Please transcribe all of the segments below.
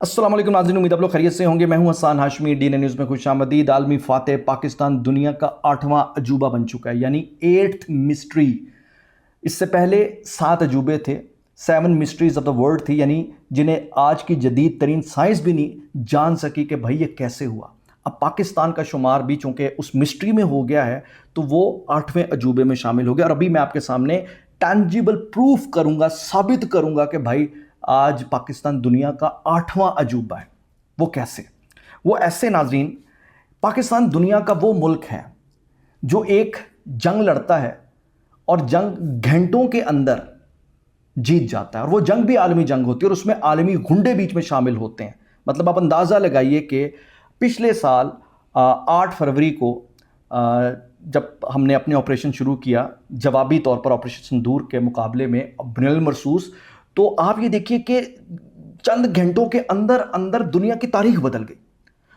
अस्सलाम वालेकुम नाज़रीन, उम्मीद आप लोग खैरियत से होंगे। मैं हूं हसन हाशमी, डीएनए न्यूज़ में खुशामदीद। आलमी फातह पाकिस्तान दुनिया का 8वां अजूबा बन चुका है, यानी 8th मिस्ट्री। इससे पहले 7 अजूबे थे, 7 मिस्ट्रीज ऑफ द वर्ल्ड थी, यानी जिन्हें आज की जदीद तरीन साइंस भी नहीं जान सकी कि भाई ये कैसे हुआ। अब पाकिस्तान का शुमार भी चूँकि उस मिस्ट्री में हो गया है तो वो 8वें अजूबे में शामिल हो गया। और अभी मैं आपके सामने टैंजिबल प्रूफ करूँगा, साबित करूँगा कि भाई आज पाकिस्तान दुनिया का 8वां अजूबा है। वो कैसे? वो ऐसे नाज़रीन, पाकिस्तान दुनिया का वो मुल्क है जो एक जंग लड़ता है और जंग घंटों के अंदर जीत जाता है। और वो जंग भी आलमी जंग होती है और उसमें आलमी गुंडे बीच में शामिल होते हैं। मतलब आप अंदाज़ा लगाइए कि पिछले साल 8 फरवरी को जब हमने अपने ऑपरेशन शुरू किया, जवाबी तौर पर ऑपरेशन सिंदूर के मुकाबले में बिन मरसूस, तो आप ये देखिए कि चंद घंटों के अंदर अंदर दुनिया की तारीख बदल गई।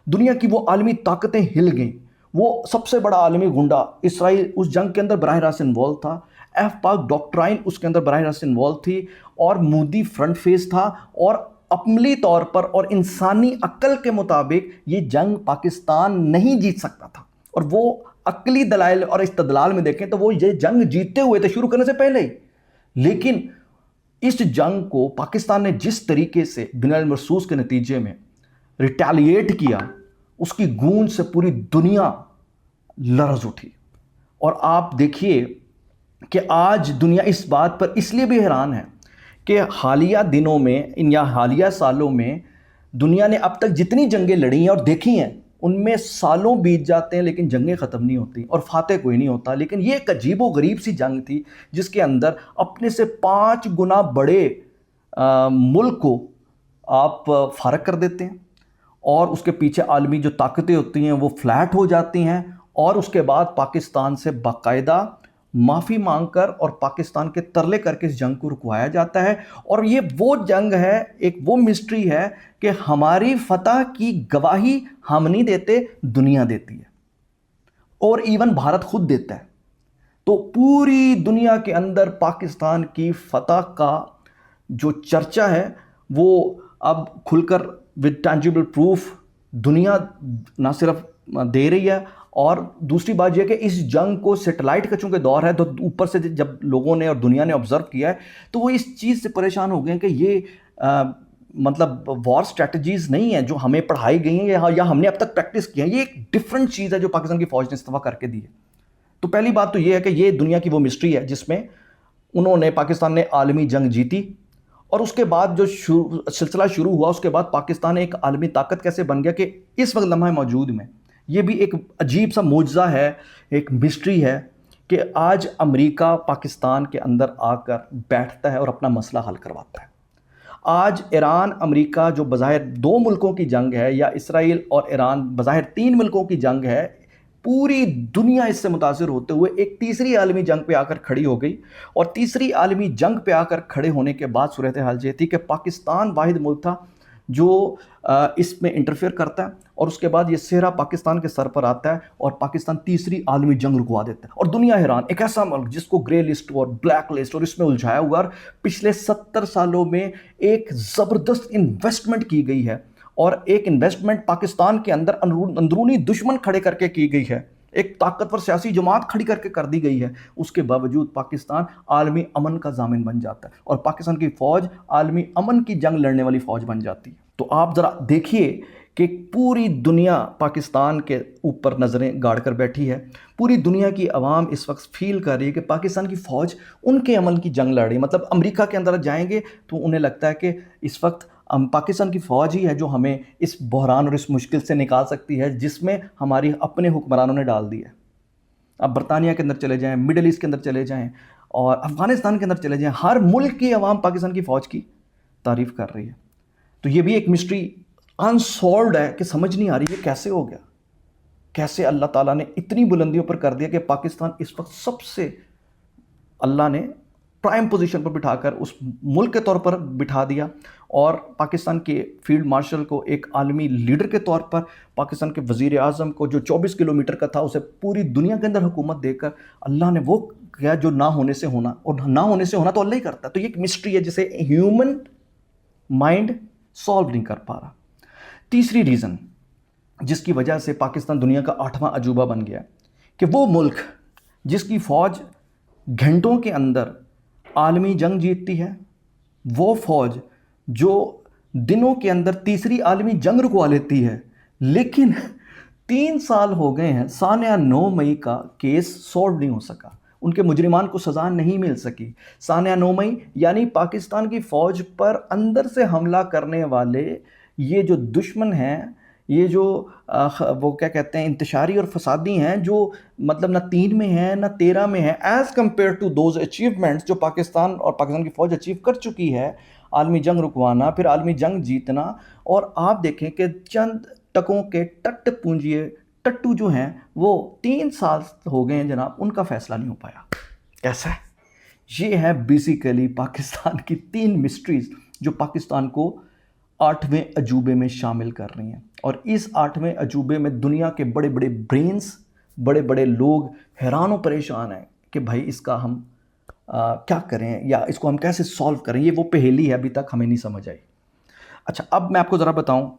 दुनिया की वो आलमी ताकतें हिल गईं। वो सबसे बड़ा आलमी गुंडा इसराइल उस जंग के अंदर बराह रास्त इन्वॉल्व था। एफ पाक डॉक्ट्राइन उसके अंदर बराह रास्त इन्वॉल्व थी और मूदी फ्रंट फेस था। और अमली तौर पर और इंसानी अक्ल के मुताबिक ये जंग पाकिस्तान नहीं जीत सकता था। और वो अक्ली दलाइल और इस्तदलाल में देखें तो वो ये जंग जीतते हुए थे शुरू करने से पहले ही। लेकिन इस जंग को पाकिस्तान ने जिस तरीके से बिन मरसूस के नतीजे में रिटेलिएट किया, उसकी गूंज से पूरी दुनिया लरज उठी। और आप देखिए कि आज दुनिया इस बात पर इसलिए भी हैरान है कि हालिया दिनों में या हालिया सालों में दुनिया ने अब तक जितनी जंगें लड़ी हैं और देखी हैं, उनमें सालों बीत जाते हैं लेकिन जंगें ख़त्म नहीं होती और फातह कोई नहीं होता। लेकिन ये एक अजीबो गरीब सी जंग थी जिसके अंदर अपने से 5 गुना बड़े मुल्क को आप फारग कर देते हैं और उसके पीछे आलमी जो ताकतें होती हैं वो फ्लैट हो जाती हैं। और उसके बाद पाकिस्तान से बाकायदा माफ़ी मांगकर और पाकिस्तान के तरले करके इस जंग को रुकवाया जाता है। और ये वो जंग है, एक वो मिस्ट्री है कि हमारी फतह की गवाही हम नहीं देते, दुनिया देती है और इवन भारत खुद देता है। तो पूरी दुनिया के अंदर पाकिस्तान की फतह का जो चर्चा है वो अब खुलकर विद टैंजिबल प्रूफ दुनिया ना सिर्फ दे रही है। और दूसरी बात यह कि इस जंग को सैटेलाइट का चूंकि दौर है तो ऊपर से जब लोगों ने और दुनिया ने ऑब्जर्व किया है तो वो इस चीज़ से परेशान हो गए कि ये मतलब वॉर स्ट्रेटजीज नहीं है जो हमें पढ़ाई गई हैं या हमने अब तक प्रैक्टिस की है। ये एक डिफरेंट चीज़ है जो पाकिस्तान की फ़ौज ने इस्तेमाल करके दी है। तो पहली बात तो ये है कि ये दुनिया की वो मिस्ट्री है जिसमें पाकिस्तान ने आलमी जंग जीती। और उसके बाद जो सिलसिला शुरू हुआ, उसके बाद पाकिस्तान एक आलमी ताकत कैसे बन गया कि इस वक्त लम्हा मौजूद में ये भी एक अजीब सा मोजज़ा है, एक मिस्ट्री है कि आज अमेरिका पाकिस्तान के अंदर आकर बैठता है और अपना मसला हल करवाता है। आज ईरान अमेरिका जो बज़ाहिर 2 मुल्कों की जंग है, या इसराइल और ईरान बज़ाहिर 3 मुल्कों की जंग है, पूरी दुनिया इससे मुतासिर होते हुए एक तीसरी आलमी जंग पे आकर खड़ी हो गई। और तीसरी आलमी जंग पे आकर खड़े होने के बाद सूरत हाल ये थी कि पाकिस्तान वाहिद मुल्क था जो इसमें इंटरफेयर करता है और उसके बाद ये सेहरा पाकिस्तान के सर पर आता है और पाकिस्तान तीसरी आलमी जंग रुकवा देता है। और दुनिया हैरान, एक ऐसा मुल्क जिसको ग्रे लिस्ट और ब्लैक लिस्ट और इसमें उलझाया हुआ, और पिछले 70 सालों में एक ज़बरदस्त इन्वेस्टमेंट की गई है और एक इन्वेस्टमेंट पाकिस्तान के अंदर अंदरूनी दुश्मन खड़े करके की गई है, एक ताकतवर सियासी जमात खड़ी करके कर दी गई है। उसके बावजूद पाकिस्तान आलमी अमन का जामिन बन जाता है और पाकिस्तान की फ़ौज आलमी अमन की जंग लड़ने वाली फ़ौज बन जाती है। तो आप ज़रा देखिए कि पूरी दुनिया पाकिस्तान के ऊपर नज़रें गाड़ कर बैठी है। पूरी दुनिया की आवाम इस वक्त फील कर रही है कि पाकिस्तान की फ़ौज उनके अमन की जंग लड़ रही है। मतलब अमेरिका के अंदर जाएंगे तो उन्हें लगता है कि इस वक्त पाकिस्तान की फ़ौज ही है जो हमें इस बहरान और इस मुश्किल से निकाल सकती है जिसमें हमारी अपने हुक्मरानों ने डाल दी है। अब बरतानिया के अंदर चले जाएं, मिडल ईस्ट के अंदर चले जाएं और अफ़गानिस्तान के अंदर चले जाएं, हर मुल्क की आवाम पाकिस्तान की फ़ौज की तारीफ़ कर रही है। तो ये भी एक मिस्ट्री अनसॉल्व्ड है कि समझ नहीं आ रही ये कैसे हो गया, कैसे अल्लाह ताला ने इतनी बुलंदियों पर कर दिया कि पाकिस्तान इस वक्त सबसे, अल्लाह ने प्राइम पोजीशन पर बिठाकर उस मुल्क के तौर पर बिठा दिया और पाकिस्तान के फील्ड मार्शल को एक आलमी लीडर के तौर पर, पाकिस्तान के वज़ीर आज़म को जो 24 किलोमीटर का था उसे पूरी दुनिया के अंदर हुकूमत देकर अल्लाह ने वो किया जो ना होने से होना, और ना होने से होना तो अल्लाह ही करता है। तो ये एक मिस्ट्री है जिसे ह्यूमन माइंड सॉल्व नहीं कर पा रहा। तीसरी रीज़न जिसकी वजह से पाकिस्तान दुनिया का 8वां अजूबा बन गया कि वो मुल्क जिसकी फ़ौज घंटों के अंदर आलमी जंग जीतती है, वो फ़ौज जो दिनों के अंदर तीसरी आलमी जंग रुकवा लेती है, लेकिन 3 साल हो गए हैं, सानिया 9 मई का केस सॉल्व नहीं हो सका, उनके मुजरिमान को सज़ा नहीं मिल सकी। सानिया 9 मई यानी पाकिस्तान की फ़ौज पर अंदर से हमला करने वाले ये जो दुश्मन हैं, ये जो वो क्या कहते हैं इंतशारी और फसादी हैं, जो मतलब ना 3 में हैं ना 13 में हैं, as compared to those achievements जो पाकिस्तान और पाकिस्तान की फ़ौज अचीव कर चुकी है, आलमी जंग रुकवाना, फिर आलमी जंग जीतना। और आप देखें कि चंद टकों के टट्टू जो हैं वो 3 साल हो गए हैं जनाब, उनका फ़ैसला नहीं हो पाया। कैसा है? ये है बेसिकली पाकिस्तान की 3 मिस्ट्रीज़ जो पाकिस्तान को 8वें अजूबे में शामिल कर रही हैं। और इस 8वें अजूबे में दुनिया के बड़े बड़े ब्रेन्स, बड़े बड़े लोग हैरान और परेशान हैं कि भाई इसका हम क्या करें या इसको हम कैसे सॉल्व करें। ये वो पहेली है, अभी तक हमें नहीं समझ आई। अच्छा, अब मैं आपको ज़रा बताऊं,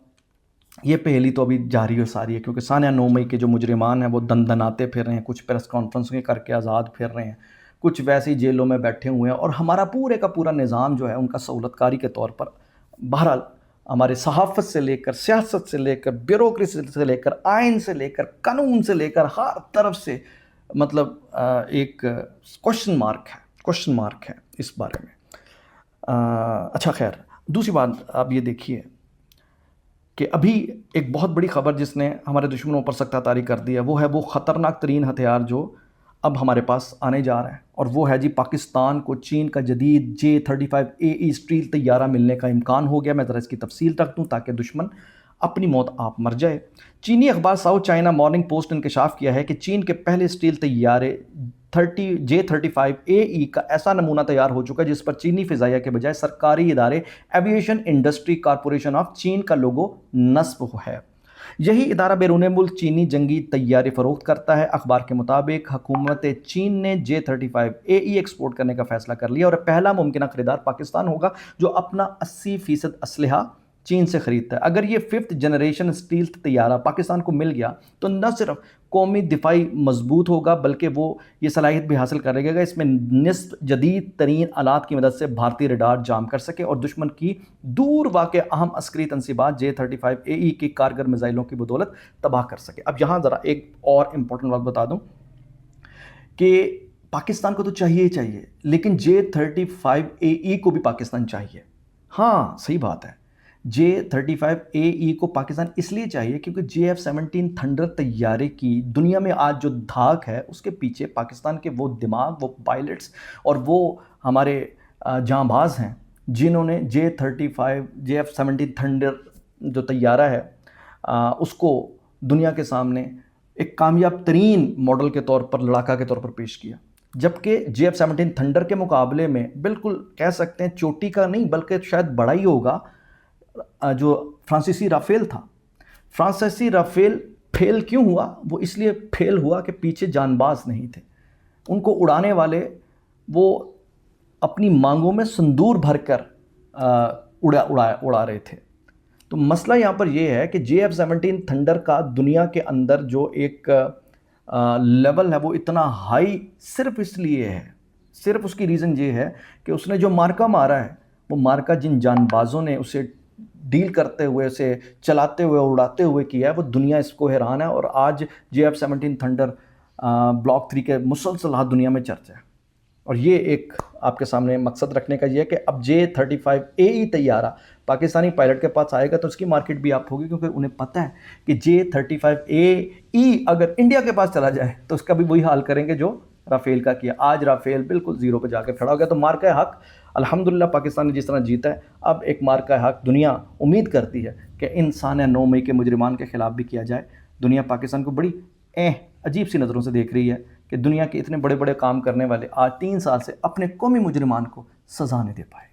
ये पहेली तो अभी जारी और सारी है, क्योंकि सानिया 9 मई के जो मुजरिमान हैं वो दनाते फिर रहे हैं, कुछ प्रेस कॉन्फ्रेंस करके आज़ाद फिर रहे हैं, कुछ वैसे ही जेलों में बैठे हुए हैं, और हमारा पूरे का पूरा निज़ाम जो है उनका सहूलतकारी के तौर पर, बहरहाल हमारे सहाफ़त से लेकर, सियासत से लेकर, ब्यूरोक्रेसी से लेकर, आइन से लेकर, कानून से लेकर, हर तरफ से मतलब एक क्वेश्चन मार्क है इस बारे में। अच्छा खैर, दूसरी बात आप ये देखिए कि अभी एक बहुत बड़ी ख़बर जिसने हमारे दुश्मनों पर सख्तातारी कर दी है, वो है वो ख़तरनाक तरीन हथियार जो अब हमारे पास आने जा रहा है, और वो है जी पाकिस्तान को चीन का जदीद J-35AE स्टील तैयारा मिलने का इम्कान हो गया। मैं ज़रा इसकी तफसील तक दूँ ताकि दुश्मन अपनी मौत आप मर जाए। चीनी अखबार साउथ चाइना मॉर्निंग पोस्ट ने इंकशाफ किया है कि चीन के पहले स्टील तैयारे J-35AE का ऐसा नमूना तैयार हो चुका है जिस पर चीनी फ़िज़ाइया के बजाय सरकारी इदारे एविएशन इंडस्ट्री कॉरपोरेशन ऑफ चीन का लोगो नस्ब है। यही इदारा बैरून मुल्क चीनी जंगी तैयारे फ़रोख्त करता है। अखबार के मुताबिक हुकूमत चीन ने J-35AE एक्सपोर्ट करने का फ़ैसला कर लिया और पहला मुमकिन ख़रीदार पाकिस्तान होगा जो अपना 80% असलहा चीन से ख़रीदता है। अगर ये 5th जनरेशन स्टील तैयारा पाकिस्तान को मिल गया तो न सिर्फ कौमी दिफाई मजबूत होगा बल्कि वो ये सलाहियत भी हासिल करेगा इसमें निस्ब जदीद तरीन आलात की मदद से भारतीय रडार जाम कर सके और दुश्मन की दूर वाक़ अहम अस्करी तनसीबात J-35AE की कारगर मिज़ाइलों की बदौलत तबाह कर सके। अब यहाँ ज़रा एक और इम्पोर्टेंट बात बता दूँ कि पाकिस्तान को तो चाहिए ही चाहिए, लेकिन J-35AE को भी पाकिस्तान चाहिए। हाँ, सही बात है, J-35AE को पाकिस्तान इसलिए चाहिए क्योंकि JF-17 थंडर तैयारे की दुनिया में आज जो धाक है उसके पीछे पाकिस्तान के वो दिमाग, वो पायलट्स और वो हमारे जांबाज हैं जिन्होंने JF-17 थंडर जो तैयारा है उसको दुनिया के सामने एक कामयाब तरीन मॉडल के तौर पर, लड़ाका के तौर पर पेश किया। जबकि JF-17 थंडर के मुकाबले में बिल्कुल कह सकते हैं चोटी का नहीं बल्कि शायद बड़ा ही होगा जो फ्रांसीसी राफेल था। फ्रांसीसी राफेल फेल क्यों हुआ? वो इसलिए फेल हुआ कि पीछे जानबाज नहीं थे, उनको उड़ाने वाले वो अपनी मांगों में संदूर भरकर उड़ा रहे थे। तो मसला यहाँ पर यह है कि JF-17 थंडर का दुनिया के अंदर जो एक लेवल है वो इतना हाई सिर्फ इसलिए है, सिर्फ उसकी रीज़न ये है कि उसने जो मार्का मारा है वो मार्का जिन जानबाजों ने उसे डील करते हुए, उसे चलाते हुए, उड़ाते हुए किया है, वो दुनिया इसको हैरान है। और आज JF-17 थंडर ब्लॉक 3 के मुसलसल हाथ दुनिया में चर्चा है। और ये एक आपके सामने मकसद रखने का ये है कि अब J-35AE तैयारा पाकिस्तानी पायलट के पास आएगा तो उसकी मार्केट भी आप होगी, क्योंकि उन्हें पता है कि J-35AE अगर इंडिया के पास चला जाए तो उसका भी वही हाल करेंगे जो राफेल का किया। आज राफेल बिल्कुल ज़ीरो पे जाकर खड़ा हो गया। तो मार्का हक अल्हम्दुलिल्लाह पाकिस्तान ने जिस तरह जीता है, अब एक मार्का हक दुनिया उम्मीद करती है कि इन सानिया 9 मई के मुजरिमान के ख़िलाफ़ भी किया जाए। दुनिया पाकिस्तान को बड़ी अजीब सी नज़रों से देख रही है कि दुनिया के इतने बड़े बड़े काम करने वाले आज 3 साल से अपने कौमी मुजरिमान को सज़ा नहीं दे पाए।